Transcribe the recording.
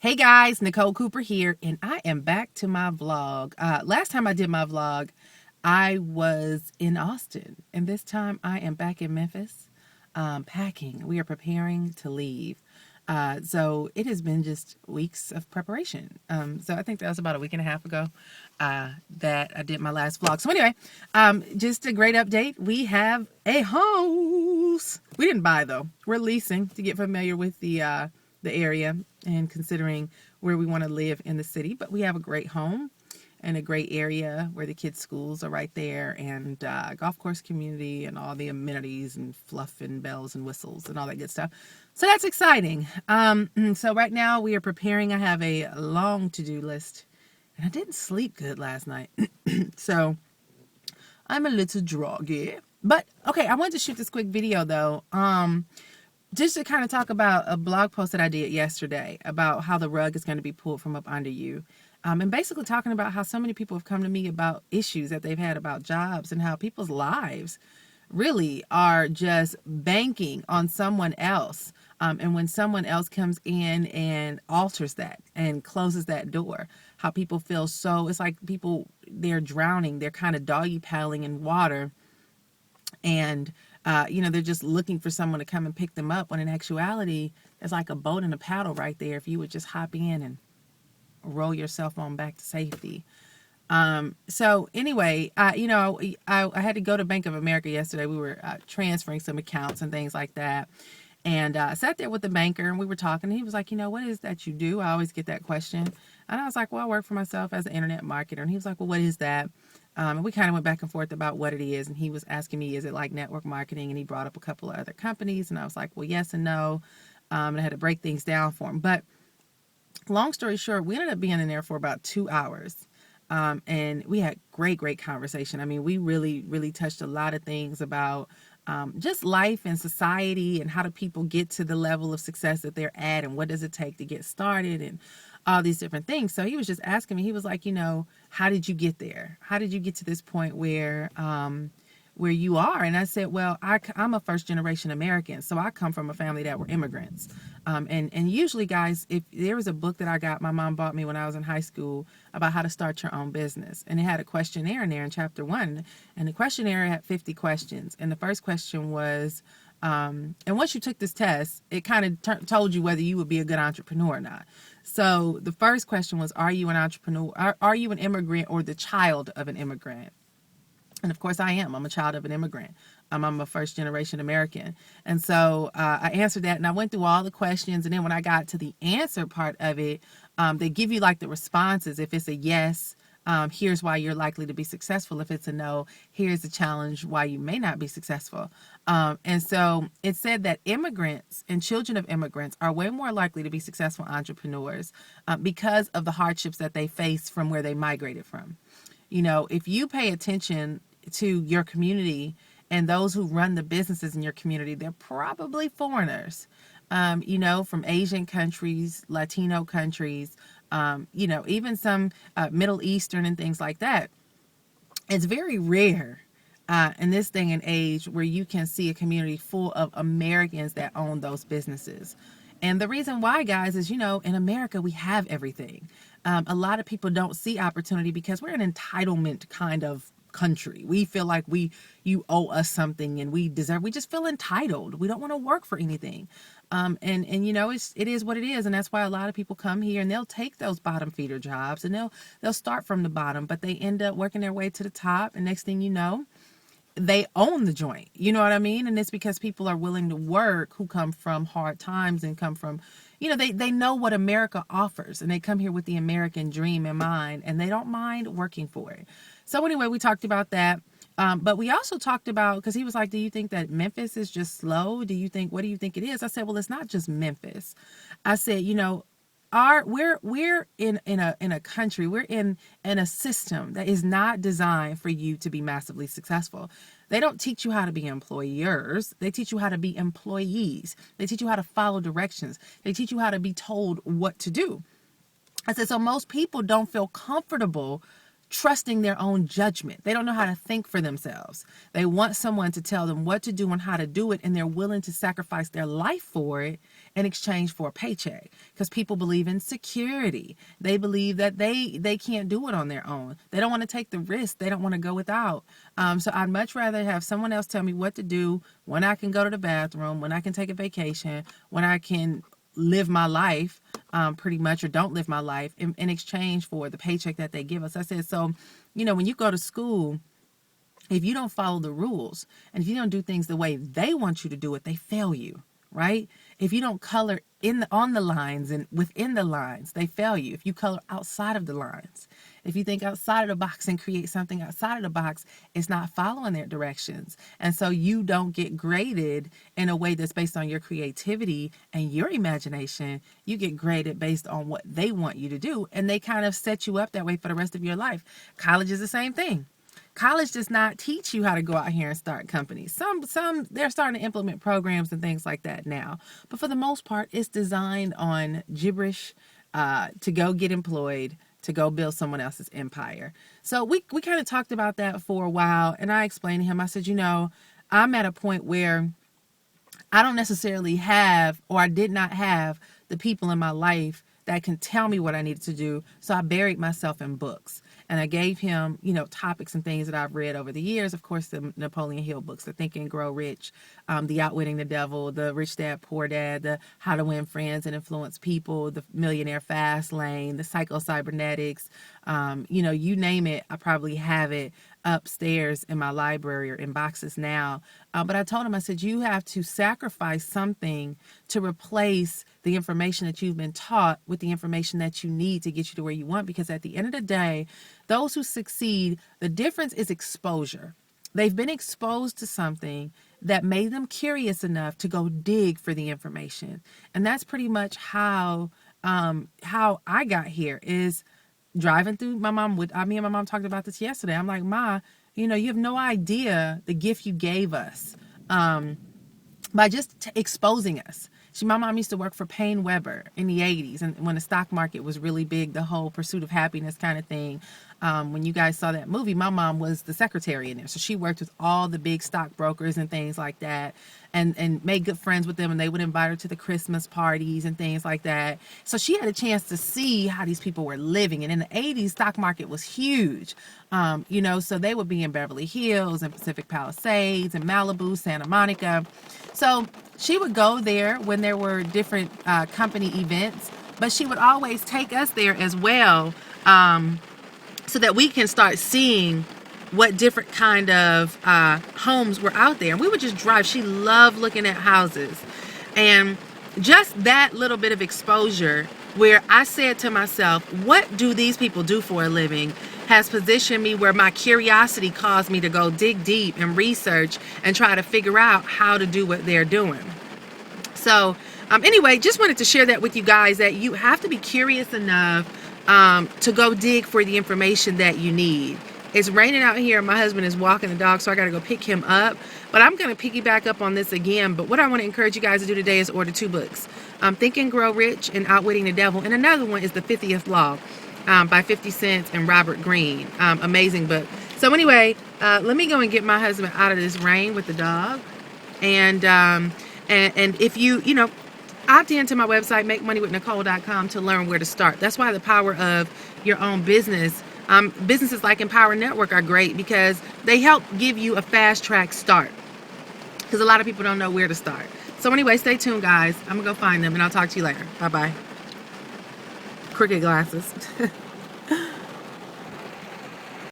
Hey guys, Nicole Cooper here, and I am back to my vlog. Last time I did my vlog, I was in Austin, and this time I am back in Memphis, packing. We are preparing to leave. So it has been just weeks of preparation. So I think that was about a week and a half ago that I did my last vlog. So anyway, just a great update. We have a house. We didn't buy though. We're leasing to get familiar with the area and considering where we want to live in the city. But we have a great home and a great area where the kids' schools are right there, and golf course community and all the amenities and fluff and bells and whistles and all that good stuff. So that's exciting. So right now we are preparing. I have a long to-do list, and I didn't sleep good last night. So I'm a little droggy. But okay, I wanted to shoot this quick video though. Just to kind of talk about a blog post that I did yesterday about how the rug is going to be pulled from up under you. And basically talking about how so many people have come to me about issues that they've had about jobs and how people's lives really are just banking on someone else. And when someone else comes in and alters that and closes that door, how people feel so, it's like people, they're drowning, they're kind of doggy paddling in water. And they're just looking for someone to come and pick them up, when in actuality, there's like a boat and a paddle right there if you would just hop in and roll yourself on back to safety. So anyway, I had to go to Bank of America yesterday. We were transferring some accounts and things like that. And I sat there with the banker and we were talking. And he was like, what is that you do? I always get that question. And I was like, well, I work for myself as an internet marketer. And he was like, well, what is that? And we kind of went back and forth about what it is. And he was asking me, is it like network marketing? And he brought up a couple of other companies. And I was like, well, yes and no. And I had to break things down for him. But long story short, we ended up being in there for about 2 hours. And we had great conversation. I mean, we really touched a lot of things about just life and society and how do people get to the level of success that they're at and what does it take to get started and all these different things. So he was just asking me, he was like, how did you get there? How did you get to this point where you are? And I said, well, I'm a first generation American. So I come from a family that were immigrants. And usually, guys, if there was a book that I got, my mom bought me when I was in high school about how to start your own business. And it had a questionnaire in there in chapter 1. And the questionnaire had 50 questions. And the first question was, and once you took this test, it kind of told you whether you would be a good entrepreneur or not. So the first question was, are you an entrepreneur? Are you an immigrant or the child of an immigrant? And of course I am. I'm a child of an immigrant. I'm a first generation American. And so I answered that and I went through all the questions. And then when I got to the answer part of it, they give you like the responses. If it's a yes, here's why you're likely to be successful. If it's a no, here's the challenge why you may not be successful. And so it said that immigrants and children of immigrants are way more likely to be successful entrepreneurs because of the hardships that they face from where they migrated from. If you pay attention to your community and those who run the businesses in your community, they're probably foreigners, from Asian countries, Latino countries, even some Middle Eastern and things like that. It's very rare in this day and age where you can see a community full of Americans that own those businesses. And the reason why, guys, is, in America, we have everything. A lot of people don't see opportunity because we're an entitlement kind of country. We feel like you owe us something and we just feel entitled. We don't want to work for anything. It is what it is. And that's why a lot of people come here and they'll take those bottom feeder jobs and they'll start from the bottom, but they end up working their way to the top. And next thing you know, they own the joint. You know what I mean? And it's because people are willing to work who come from hard times and come from, they know what America offers and they come here with the American dream in mind and they don't mind working for it. So anyway, we talked about that. But we also talked about, because he was like, do you think that Memphis is just slow? What do you think it is? I said, well, it's not just Memphis. I said, we're in a country, we're in a system that is not designed for you to be massively successful. They don't teach you how to be employers. They teach you how to be employees. They teach you how to follow directions. They teach you how to be told what to do. I said, so most people don't feel comfortable trusting their own judgment. They don't know how to think for themselves. They want someone to tell them what to do and how to do it, and they're willing to sacrifice their life for it in exchange for a paycheck, because people believe in security. They believe that they can't do it on their own. They don't want to take the risk. They don't want to go without. So I'd much rather have someone else tell me what to do, when I can go to the bathroom, when I can take a vacation, when I can live my life, pretty much, or don't live my life in exchange for the paycheck that they give us. I said, so, when you go to school, if you don't follow the rules and if you don't do things the way they want you to do it, they fail you, right? If you don't color on the lines and within the lines, they fail you. If you color outside of the lines, if you think outside of the box and create something outside of the box, it's not following their directions. And so you don't get graded in a way that's based on your creativity and your imagination. You get graded based on what they want you to do. And they kind of set you up that way for the rest of your life. College is the same thing. College does not teach you how to go out here and start companies. Some they're starting to implement programs and things like that now. But for the most part, it's designed on gibberish to go get employed, to go build someone else's empire. So we kind of talked about that for a while. And I explained to him, I said, I'm at a point where I don't necessarily have, or I did not have, the people in my life that can tell me what I needed to do. So I buried myself in books. And I gave him, topics and things that I've read over the years. Of course, the Napoleon Hill books, the Think and Grow Rich, the Outwitting the Devil, the Rich Dad, Poor Dad, the How to Win Friends and Influence People, the Millionaire Fast Lane, the Psycho-Cybernetics, you name it, I probably have it upstairs in my library or in boxes now. But I told him, I said, you have to sacrifice something to replace the information that you've been taught with the information that you need to get you to where you want. Because at the end of the day, those who succeed, the difference is exposure. They've been exposed to something that made them curious enough to go dig for the information. And that's pretty much how I got here, is driving through. Me and my mom talked about this yesterday. I'm like, Ma, you have no idea the gift you gave us by just exposing us. My mom used to work for Payne Weber in the 80s, and when the stock market was really big, the whole Pursuit of Happiness kind of thing. When you guys saw that movie, my mom was the secretary in there. So she worked with all the big stockbrokers and things like that, and made good friends with them, and they would invite her to the Christmas parties and things like that. So she had a chance to see how these people were living. And in the 80s, stock market was huge. So they would be in Beverly Hills and Pacific Palisades and Malibu, Santa Monica. So she would go there when there were different company events, but she would always take us there as well, so that we can start seeing what different kind of homes were out there. And we would just drive. She loved looking at houses. And just that little bit of exposure, where I said to myself, what do these people do for a living, has positioned me where my curiosity caused me to go dig deep and research and try to figure out how to do what they're doing. So anyway, just wanted to share that with you guys, that you have to be curious enough to go dig for the information that you need. It's raining out here. My husband is walking the dog, so I got to go pick him up. But I'm going to piggyback up on this again. But what I want to encourage you guys to do today is order 2 books. Think and Grow Rich and Outwitting the Devil. And another one is The 50th Law by 50 Cent and Robert Greene. Amazing book. So anyway, let me go and get my husband out of this rain with the dog. And if you opt into my website, makemoneywithnicole.com, to learn where to start. That's why the power of your own business. Businesses like Empower Network are great, because they help give you a fast track start, because a lot of people don't know where to start. So anyway, stay tuned, guys. I'm going to go find them, and I'll talk to you later. Bye-bye. Crooked glasses.